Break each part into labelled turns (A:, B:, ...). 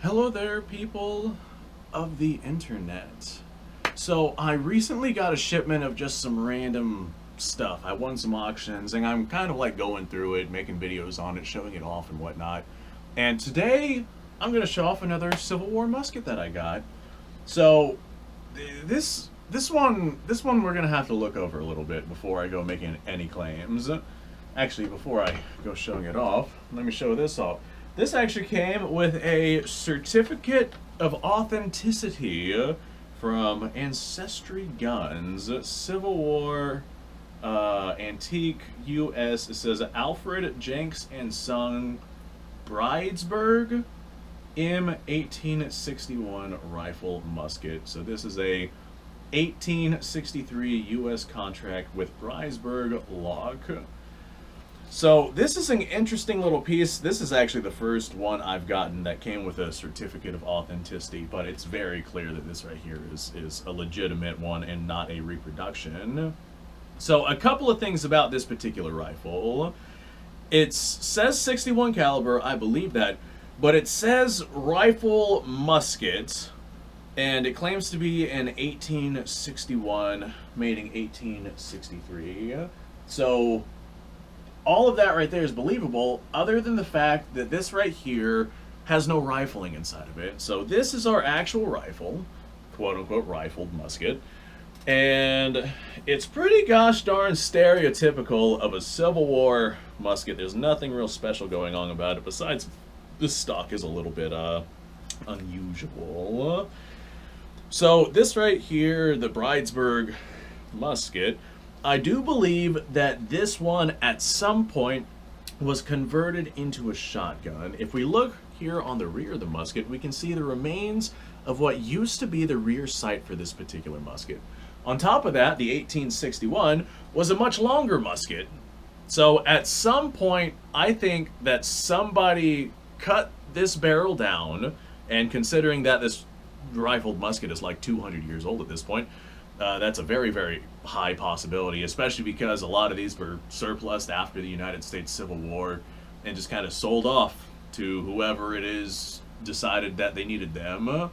A: Hello there, people of the internet. So, I recently got a shipment of just some random stuff. I won some auctions, and I'm kind of like going through it, making videos on it, showing it off and whatnot. And today, I'm going to show off another Civil War musket that I got. So, this one we're going to have to look over a little bit before I go making any claims. Actually, before I go showing it off, let me show this off. This actually came with a certificate of authenticity from Ancestry Guns, Civil War, Antique U.S. It says Alfred, Jenks, and Son, Bridesburg, M1861 rifle musket. So this is a 1863 U.S. contract with Bridesburg lock. So this is an interesting little piece. This is actually the first one I've gotten that came with a certificate of authenticity, but it's very clear that this right here is a legitimate one and not a reproduction. So a couple of things about this particular rifle. It says 61 caliber, I believe that, but it says rifle musket, and it claims to be an 1861, made in 1863. So all of that right there is believable, other than the fact that this right here has no rifling inside of it. So this is our actual rifle, quote-unquote rifled musket, and it's pretty gosh darn stereotypical of a Civil War musket. There's nothing real special going on about it, besides the stock is a little bit unusual. So this right here, the Bridesburg musket, I do believe that this one at some point was converted into a shotgun. If we look here on the rear of the musket, we can see the remains of what used to be the rear sight for this particular musket. On top of that, the 1861 was a much longer musket. So at some point, I think that somebody cut this barrel down, and considering that this rifled musket is like 200 years old at this point, that's a very, very high possibility, especially because a lot of these were surplus after the United States Civil War and just kind of sold off to whoever it is decided that they needed them.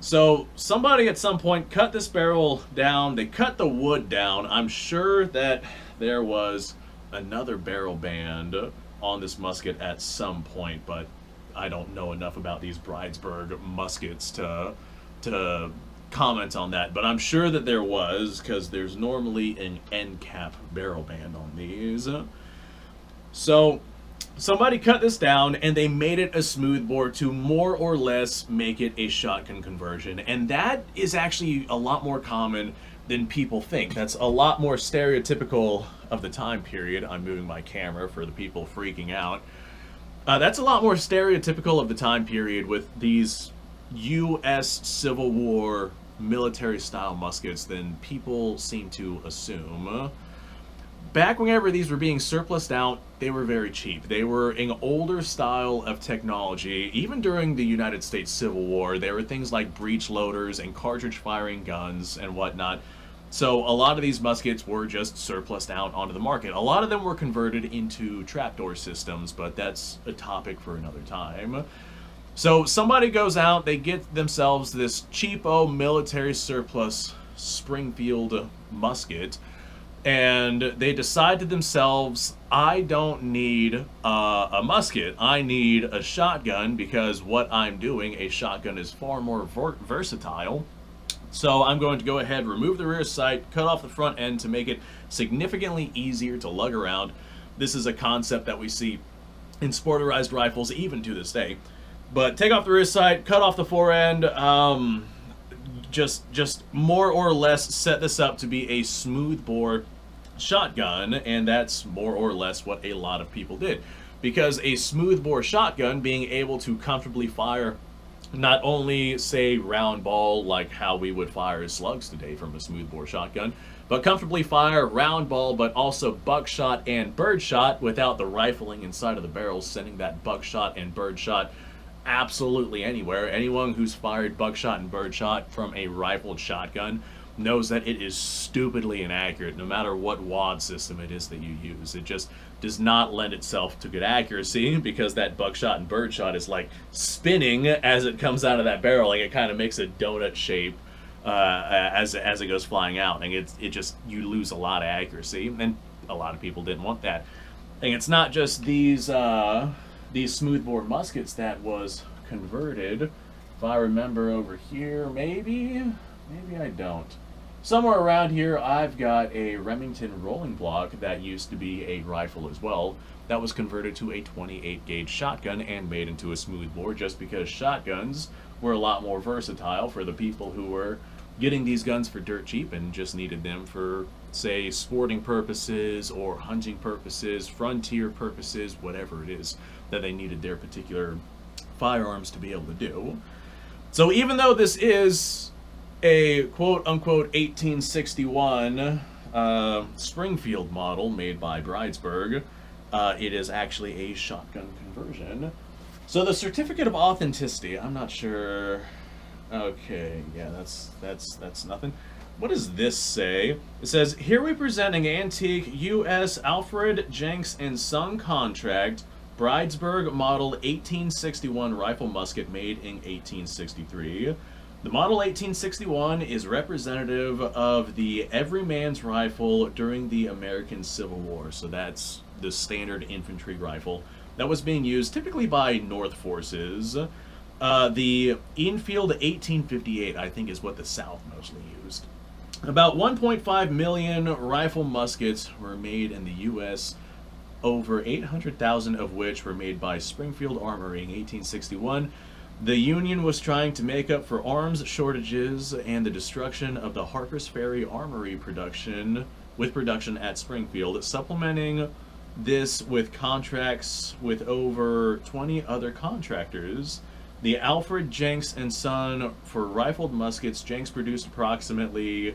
A: So somebody at some point cut this barrel down, they cut the wood down. I'm sure that there was another barrel band on this musket at some point, but I don't know enough about these Bridesburg muskets to comment on that, but I'm sure that there was, because there's normally an end cap barrel band on these. So somebody cut this down and they made it a smoothbore to more or less make it a shotgun conversion, and that is actually a lot more common than people think. That's a lot more stereotypical of the time period. I'm moving my camera for the people freaking out. That's a lot more stereotypical of the time period with these U.S. Civil War military-style muskets than people seem to assume. Back whenever these were being surplused out, they were very cheap. They were an older style of technology. Even during the United States Civil War, there were things like breech loaders and cartridge-firing guns and whatnot. So a lot of these muskets were just surplused out onto the market. A lot of them were converted into trapdoor systems, but that's a topic for another time. So somebody goes out, they get themselves this cheapo military surplus Springfield musket, and they decide to themselves, I don't need a musket, I need a shotgun, because what I'm doing, a shotgun is far more versatile. So I'm going to go ahead, remove the rear sight, cut off the front end to make it significantly easier to lug around. This is a concept that we see in sporterized rifles even to this day. But take off the rear sight, cut off the fore end, just more or less set this up to be a smoothbore shotgun, and that's more or less what a lot of people did. Because a smoothbore shotgun, being able to comfortably fire not only, say, round ball like how we would fire slugs today from a smoothbore shotgun, but comfortably fire round ball, but also buckshot and birdshot without the rifling inside of the barrels, sending that buckshot and birdshot absolutely anywhere. Anyone who's fired buckshot and birdshot from a rifled shotgun knows that it is stupidly inaccurate no matter what wad system it is that you use. It just does not lend itself to good accuracy because that buckshot and birdshot is like spinning as it comes out of that barrel. Like it kind of makes a donut shape as it goes flying out, and it just, you lose a lot of accuracy, and a lot of people didn't want that. And it's not just these smoothbore muskets that was converted. If I remember over here, maybe I don't. Somewhere around here, I've got a Remington rolling block that used to be a rifle as well. That was converted to a 28 gauge shotgun and made into a smoothbore just because shotguns were a lot more versatile for the people who were getting these guns for dirt cheap and just needed them for, say, sporting purposes or hunting purposes, frontier purposes, whatever it is that they needed their particular firearms to be able to do. So even though this is a quote-unquote 1861 Springfield model made by Bridesburg, it is actually a shotgun conversion. So the certificate of authenticity, I'm not sure. Okay, yeah, that's nothing. What does this say? It says, here we present an antique U.S. Alfred, Jenks, and Son contract Bridesburg model 1861 rifle musket made in 1863. The model 1861 is representative of the everyman's rifle during the American Civil War. So that's the standard infantry rifle that was being used typically by North forces. The Enfield 1858, I think, is what the South mostly used. About 1.5 million rifle muskets were made in the U.S., over 800,000 of which were made by Springfield Armory in 1861. The Union was trying to make up for arms shortages and the destruction of the Harper's Ferry Armory production at Springfield, supplementing this with contracts with over 20 other contractors. The Alfred, Jenks, and Son for rifled muskets, Jenks produced approximately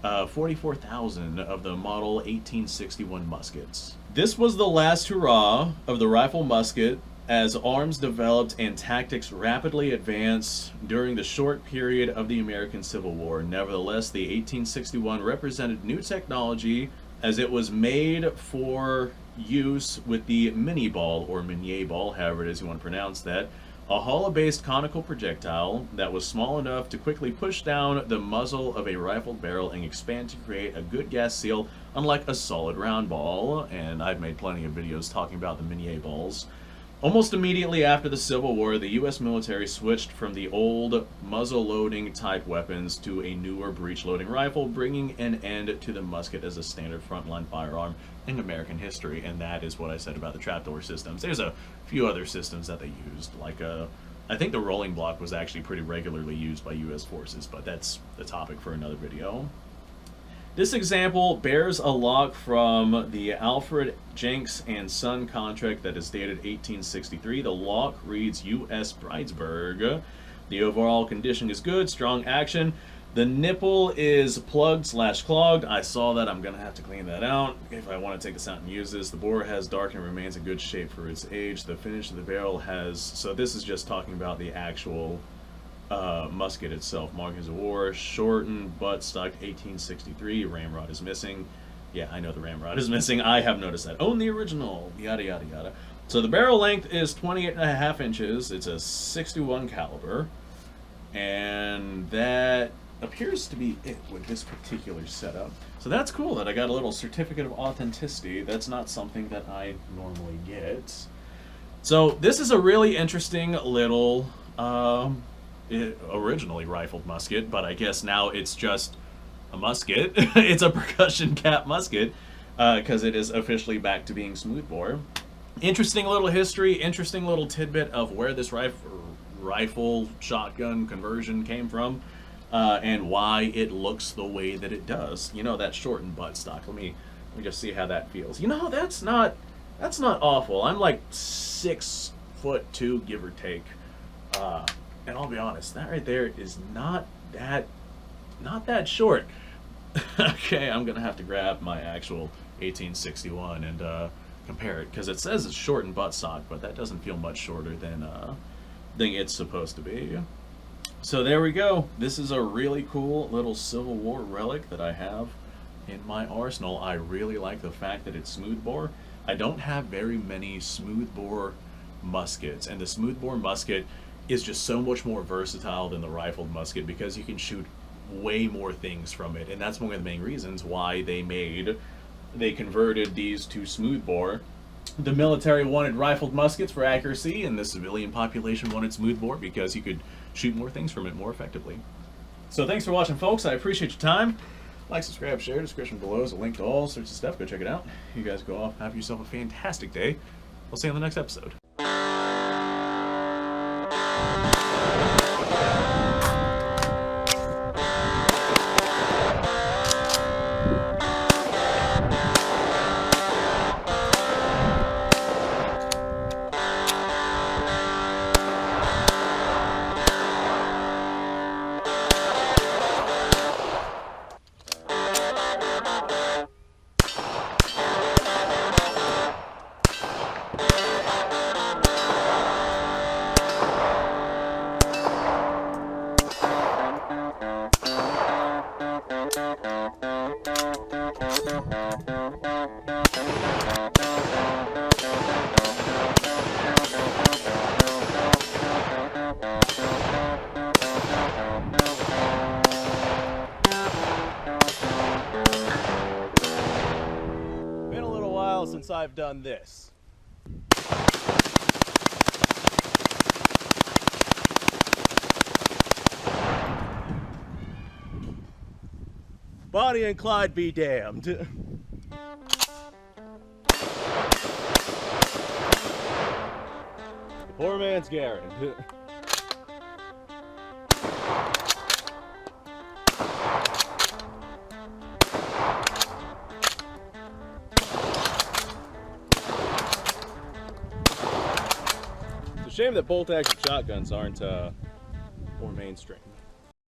A: 44,000 of the model 1861 muskets. This was the last hurrah of the rifle musket as arms developed and tactics rapidly advanced during the short period of the American Civil War. Nevertheless, the 1861 represented new technology as it was made for use with the mini ball, or minier ball, however it is you want to pronounce that, a hollow-based conical projectile that was small enough to quickly push down the muzzle of a rifled barrel and expand to create a good gas seal, unlike a solid round ball. And I've made plenty of videos talking about the minier balls. Almost immediately after the Civil War, the U.S. military switched from the old muzzle-loading type weapons to a newer breech-loading rifle, bringing an end to the musket as a standard frontline firearm in American history. And that is what I said about the trapdoor systems. There's a few other systems that they used, like I think the rolling block was actually pretty regularly used by U.S. forces, but that's the topic for another video. This example bears a lock from the Alfred, Jenks, and Son contract that is dated 1863. The lock reads U.S. Bridesburg. The overall condition is good, strong action. The nipple is plugged/clogged. I saw that. I'm going to have to clean that out if I want to take this out and use this. The bore has dark and remains in good shape for its age. The finish of the barrel has... So this is just talking about the actual musket itself. Markings of war, shortened buttstock 1863. Ramrod is missing. Yeah, I know the ramrod is missing. I have noticed that. Own the original. Yada, yada, yada. So the barrel length is 28.5 inches. It's a 61 caliber. And that appears to be it with this particular setup. So that's cool that I got a little certificate of authenticity. That's not something that I normally get. So this is a really interesting little originally rifled musket, but I guess now it's just a musket. It's a percussion cap musket because it is officially back to being smoothbore. Interesting little history, interesting little tidbit of where this rifle shotgun conversion came from. And why it looks the way that it does. You know, that shortened buttstock. Let me just see how that feels. You know, that's not awful. I'm like 6'2", give or take. And I'll be honest, that right there is not that short. Okay, I'm gonna have to grab my actual 1861 and compare it, because it says it's shortened buttstock, but that doesn't feel much shorter than it's supposed to be. So there we go. This is a really cool little Civil War relic that I have in my arsenal. I really like the fact that it's smoothbore. I don't have very many smoothbore muskets, and the smoothbore musket is just so much more versatile than the rifled musket because you can shoot way more things from it, and that's one of the main reasons why they converted these to smoothbore. The military wanted rifled muskets for accuracy, and the civilian population wanted smoothbore because you could shoot more things from it more effectively. So thanks for watching, folks. I appreciate your time. Like, subscribe, share. Description below is a link to all sorts of stuff. Go check it out. You guys go off. Have yourself a fantastic day. I'll see you on the next episode.
B: Been a little while since I've done this. Bonnie and Clyde be damned. The poor man's Garrett. It's a shame that bolt-action shotguns aren't more mainstream.